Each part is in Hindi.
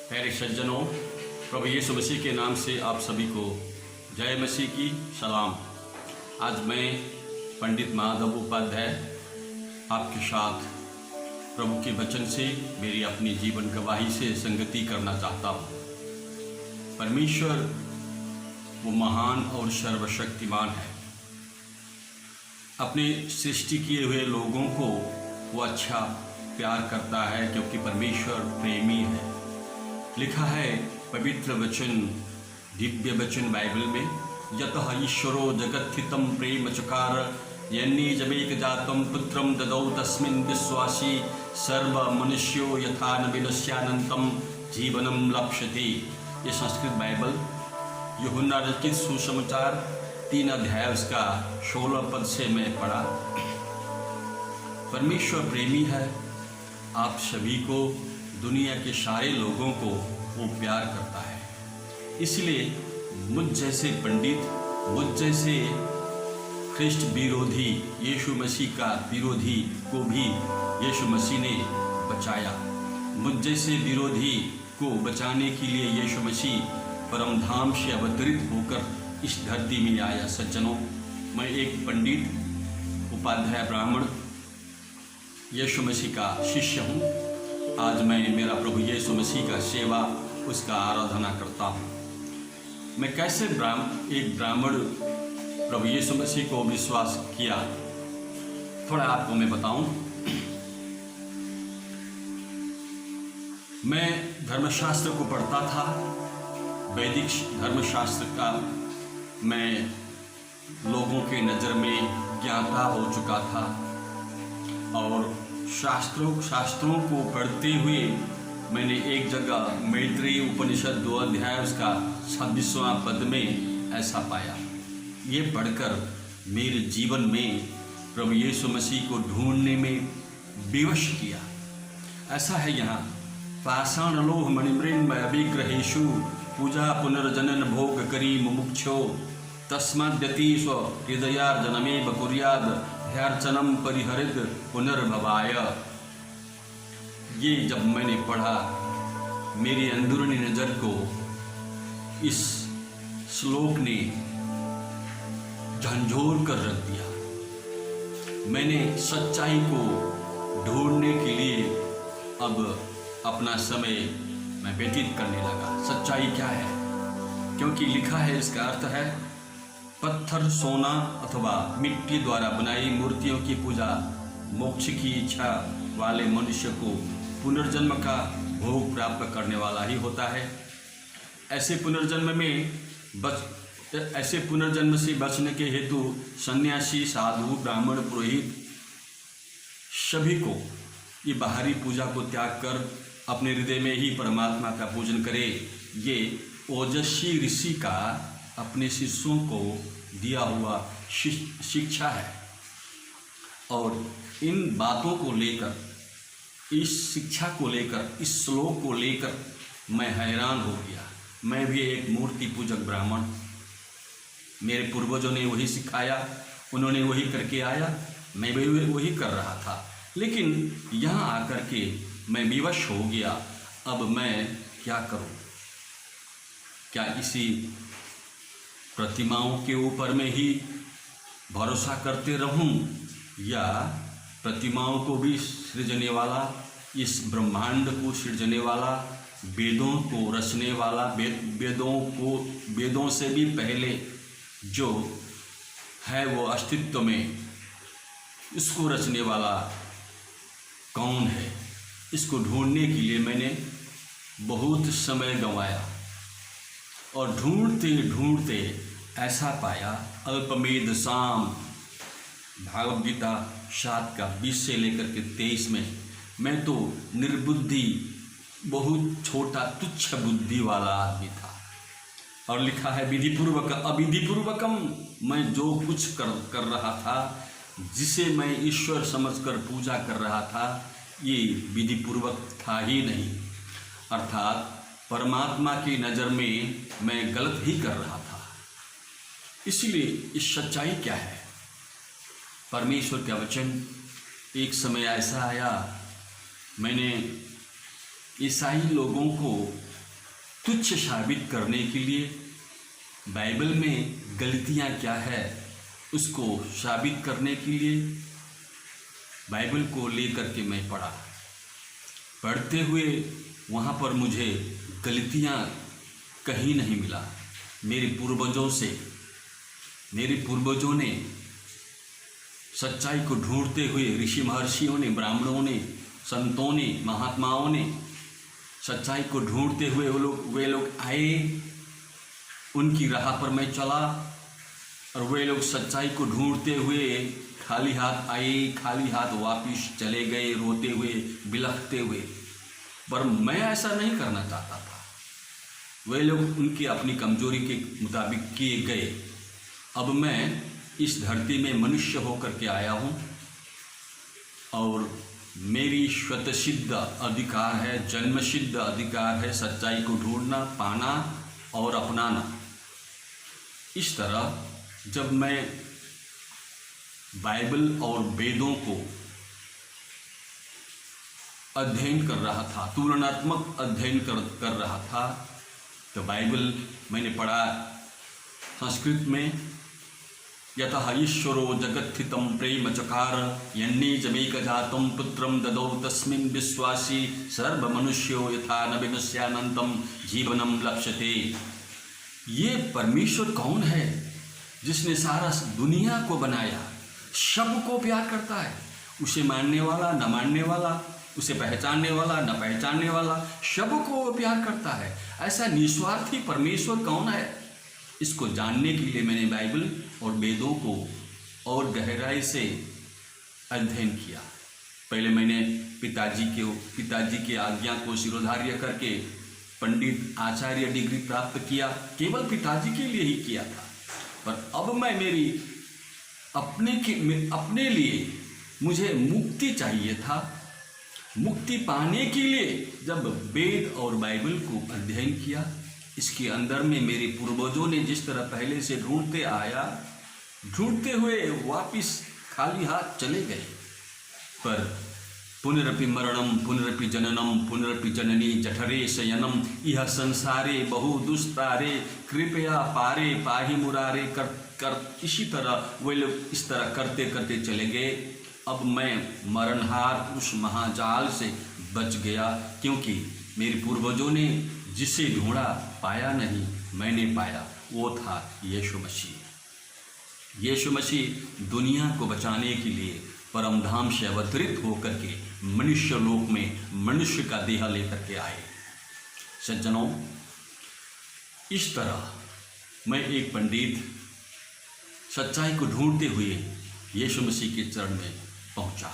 प्यारे सज्जनों, प्रभु यीशु मसीह के नाम से आप सभी को जय मसीह की सलाम। आज मैं पंडित माधव उपाध्याय आपके साथ प्रभु के वचन से मेरी अपनी जीवन गवाही से संगति करना चाहता हूँ। परमेश्वर वो महान और सर्वशक्तिमान है। अपने सृष्टि किए हुए लोगों को वो अच्छा प्यार करता है क्योंकि परमेश्वर प्रेमी है। लिखा है पवित्र वचन, दिव्य वचन बाइबल में, यतः ईश्वरो जगत्थितं प्रेम चकार यन्निजमेक जातं पुत्रं ददौ तस्मिन् विश्वासी सर्व मनुष्यो यथा न विनश्यानन्तं जीवनं लप्स्यते। ये संस्कृत बाइबल यूहन्ना रचित सुसमाचार 3 अध्याय उसका 16 पद से मैं पढ़ा। परमेश्वर प्रेमी है। आप सभी को, दुनिया के सारे लोगों को वो प्यार करता है। इसलिए मुझ जैसे पंडित, मुझ जैसे ख्रिस्ट विरोधी, यीशु मसीह का विरोधी को भी यीशु मसीह ने बचाया। मुझ जैसे विरोधी को बचाने के लिए यीशु मसीह परम धाम से अवतरित होकर इस धरती में आया। सज्जनों, मैं एक पंडित, उपाध्याय ब्राह्मण, यीशु मसीह का शिष्य हूँ। आज मैं मेरा प्रभु यीशु मसीह का सेवा, उसका आराधना करता हूँ। मैं कैसे एक ब्राह्मण प्रभु यीशु मसीह को विश्वास किया, थोड़ा आपको मैं बताऊं। मैं धर्मशास्त्र को पढ़ता था, वैदिक धर्मशास्त्र का मैं लोगों के नज़र में ज्ञाता हो चुका था और शास्त्रों को पढ़ते हुए मैंने एक जगह मैत्रेयी उपनिषद 2 अध्याय उसका 26वां पद में ऐसा पाया। ये पढ़कर मेरे जीवन में प्रभु यीशु मसीह को ढूंढने में विवश किया। ऐसा है यहाँ, पाषाण लोह मणिमृन्मय विग्रहेषु पूजा पुनर्जनन भोग करी मुमुक्षो तस्माद्यति स्व हृदयार्जनमेव कुर्याद ध्यार्चनम परिहरित पुनर्भवाय। ये जब मैंने पढ़ा, मेरी अंदरूनी नज़र को इस श्लोक ने झंझोर कर रख दिया। मैंने सच्चाई को ढूंढने के लिए अब अपना समय मैं व्यतीत करने लगा। सच्चाई क्या है? क्योंकि लिखा है, इसका अर्थ है पत्थर, सोना अथवा मिट्टी द्वारा बनाई मूर्तियों की पूजा मोक्ष की इच्छा वाले मनुष्य को पुनर्जन्म का भोग प्राप्त करने वाला ही होता है। ऐसे पुनर्जन्म से बचने के हेतु सन्यासी, साधु, ब्राह्मण, पुरोहित सभी को ये बाहरी पूजा को त्याग कर अपने हृदय में ही परमात्मा का पूजन करे। ये ओजस्वी ऋषि का अपने शिष्यों को दिया हुआ शिक्षा है। और इन बातों को लेकर, इस शिक्षा को लेकर, इस श्लोक को लेकर मैं हैरान हो गया। मैं भी एक मूर्ति पूजक ब्राह्मण, मेरे पूर्वजों ने वही सिखाया, उन्होंने वही करके आया, मैं भी वही कर रहा था। लेकिन यहाँ आकर के मैं विवश हो गया। अब मैं क्या करूँ? क्या इसी प्रतिमाओं के ऊपर में ही भरोसा करते रहूं, या प्रतिमाओं को भी सृजने वाला, इस ब्रह्मांड को सृजने वाला, वेदों को रचने वाला, वेदों से भी पहले जो है वो अस्तित्व में, इसको रचने वाला कौन है? इसको ढूंढने के लिए मैंने बहुत समय गंवाया और ढूंढते ढूंढते ऐसा पाया, अल्पमेध साम, भागवत गीता 7 का 20 से लेकर के 23 में, मैं तो निर्बुद्धि, बहुत छोटा तुच्छ बुद्धि वाला आदमी था। और लिखा है विधिपूर्वक अविधिपूर्वकम, मैं जो कुछ कर रहा था, जिसे मैं ईश्वर समझकर पूजा कर रहा था, ये विधिपूर्वक था ही नहीं। अर्थात परमात्मा की नज़र में मैं गलत ही कर रहा था। इसलिए इस सच्चाई क्या है? परमेश्वर का वचन, एक समय ऐसा आया, मैंने ईसाई लोगों को तुच्छ साबित करने के लिए, बाइबल में गलतियां क्या है उसको साबित करने के लिए बाइबल को लेकर के मैं पढ़ा। पढ़ते हुए वहाँ पर मुझे गलतियाँ कहीं नहीं मिला। मेरे पूर्वजों ने सच्चाई को ढूंढते हुए, ऋषि महर्षियों ने, ब्राह्मणों ने, संतों ने, महात्माओं ने सच्चाई को ढूंढते हुए वे लोग आए, उनकी राह पर मैं चला और वे लोग सच्चाई को ढूंढते हुए खाली हाथ आए, खाली हाथ वापिस चले गए, रोते हुए, बिलखते हुए। पर मैं ऐसा नहीं करना चाहता था। वे लोग उनकी अपनी कमजोरी के मुताबिक किए गए। अब मैं इस धरती में मनुष्य होकर के आया हूँ और मेरी स्वतःसिद्ध अधिकार है, जन्मसिद्ध अधिकार है सच्चाई को ढूंढना, पाना और अपनाना। इस तरह जब मैं बाइबल और वेदों को अध्ययन कर रहा था, तुलनात्मक अध्ययन कर रहा था, तो बाइबल मैंने पढ़ा संस्कृत में, यतः ईश्वरो जगत्थितं प्रेम चकार यन्ने जमेकजातं पुत्रं ददौ तस्मिन् विश्वासी सर्वमनुष्यो यथा न विनश्यानन्तं जीवनं लक्ष्यते। ये परमेश्वर कौन है जिसने सारा दुनिया को बनाया, सबको प्यार करता है, उसे मानने वाला न मानने वाला, उसे पहचानने वाला न पहचानने वाला, सबको वो प्यार करता है। ऐसा निस्वार्थी परमेश्वर कौन है, इसको जानने के लिए मैंने बाइबल और वेदों को और गहराई से अध्ययन किया। पहले मैंने पिताजी के आज्ञा को सिरोधार्य करके पंडित आचार्य डिग्री प्राप्त किया, केवल पिताजी के लिए ही किया था। पर अब मैं अपने लिए मुझे मुक्ति चाहिए था। मुक्ति पाने के लिए जब वेद और बाइबल को अध्ययन किया, इसके अंदर में मेरे पूर्वजों ने जिस तरह पहले से ढूंढते हुए वापिस खाली हाथ चले गए। पर पुनरपि मरणम पुनरपि जननम पुनरपि जननी जठरे शयनम इह संसारे बहु दुस्तारे कृपया पारे पाहि मुरारे कर इसी तरह वे लोग इस तरह करते करते चले गए। अब मैं मरणहार उस महाजाल से बच गया, क्योंकि मेरे पूर्वजों ने जिसे ढूंढा पाया नहीं, मैंने पाया, वो था यीशु मसीह। यीशु मसीह दुनिया को बचाने के लिए परम धाम से अवतरित होकर के मनुष्य लोक में मनुष्य का देह लेकर के आए। सज्जनों, इस तरह मैं एक पंडित सच्चाई को ढूंढते हुए यीशु मसीह के चरण में पहुंचा।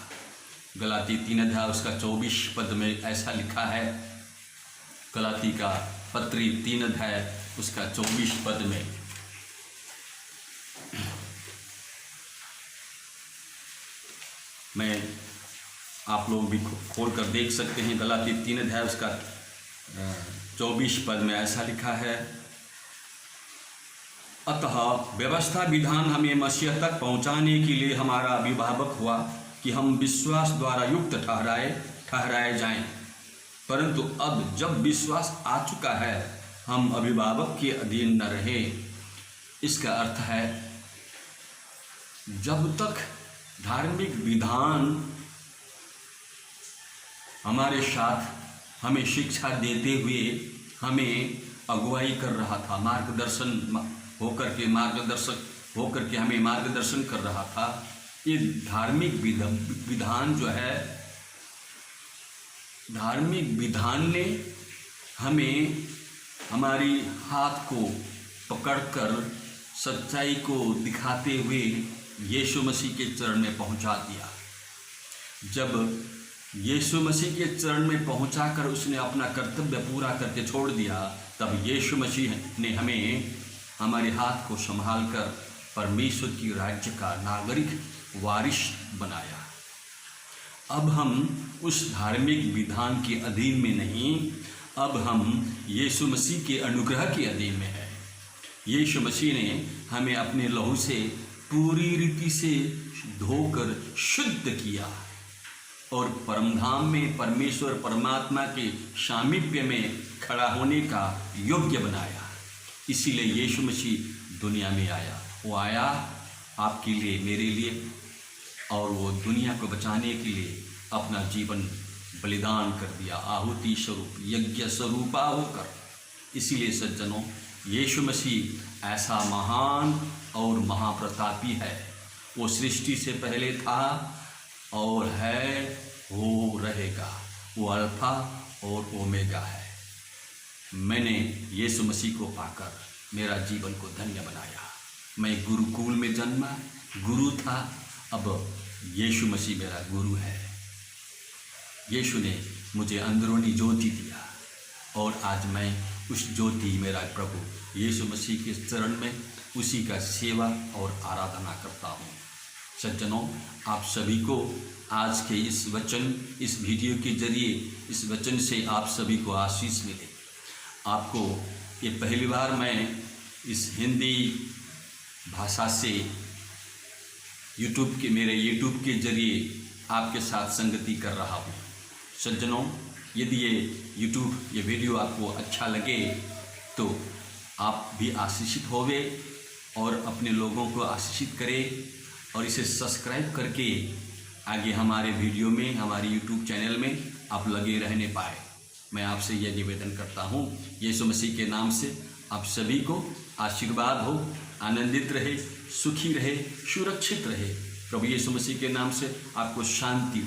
गलाती 3 अध्याय उसका 24 पद में ऐसा लिखा है। गलाती का पत्री 3 अध्याय उसका 24 पद में, मैं आप लोग भी खोल कर देख सकते हैं। गलाती 3 अध्याय उसका 24 पद में ऐसा लिखा है, अतः व्यवस्था विधान हमें मसीह तक पहुंचाने के लिए हमारा अभिभावक हुआ कि हम विश्वास द्वारा युक्त ठहराए जाएं। परंतु अब जब विश्वास आ चुका है, हम अभिभावक के अधीन न रहे। इसका अर्थ है, जब तक धार्मिक विधान हमारे साथ हमें शिक्षा देते हुए हमें अगुवाई कर रहा था, मार्गदर्शक होकर के हमें मार्गदर्शन कर रहा था, ये धार्मिक विधान जो है, धार्मिक विधान ने हमें हमारी हाथ को पकड़कर सच्चाई को दिखाते हुए यीशु मसीह के चरण में पहुंचा दिया। जब यीशु मसीह के चरण में पहुंचाकर उसने अपना कर्तव्य पूरा करके छोड़ दिया, तब यीशु मसीह ने हमें हमारे हाथ को संभाल कर परमेश्वर की राज्य का नागरिक वारिस बनाया। अब हम उस धार्मिक विधान के अधीन में नहीं, अब हम यीशु मसीह के अनुग्रह के अधीन में है। यीशु मसीह ने हमें अपने लहू से पूरी रीति से धोकर शुद्ध किया और परमधाम में परमेश्वर परमात्मा के सामीप्य में खड़ा होने का योग्य बनाया। इसीलिए यीशु मसीह दुनिया में आया। वो आया आपके लिए, मेरे लिए, और वो दुनिया को बचाने के लिए अपना जीवन बलिदान कर दिया, आहुति स्वरूप, यज्ञ स्वरूपा होकर। इसीलिए सज्जनों, यीशु मसीह ऐसा महान और महाप्रतापी है। वो सृष्टि से पहले था और है, वो रहेगा। वो अल्फा और ओमेगा है। मैंने यीशु मसीह को पाकर मेरा जीवन को धन्य बनाया। मैं गुरुकुल में जन्मा, गुरु था, अब यीशु मसीह मेरा गुरु है। यीशु ने मुझे अंदरूनी ज्योति दिया और आज मैं उस ज्योति, मेरा प्रभु यीशु मसीह के चरण में उसी का सेवा और आराधना करता हूँ। सज्जनों, आप सभी को आज के इस वचन, इस वीडियो के जरिए, इस वचन से आप सभी को आशीष मिले। आपको ये पहली बार मैं इस हिंदी भाषा से मेरे यूट्यूब के जरिए आपके साथ संगति कर रहा हूँ। सज्जनों, यदि ये वीडियो आपको अच्छा लगे तो आप भी आशीषित होवे और अपने लोगों को आशीषित करें और इसे सब्सक्राइब करके आगे हमारे वीडियो में, हमारे यूट्यूब चैनल में आप लगे रहने पाए। मैं आपसे यह निवेदन करता हूँ, यीशु मसीह के नाम से आप सभी को आशीर्वाद हो, आनंदित रहे, सुखी रहे, सुरक्षित रहे। प्रभु यीशु मसीह के नाम से आपको शांति हो।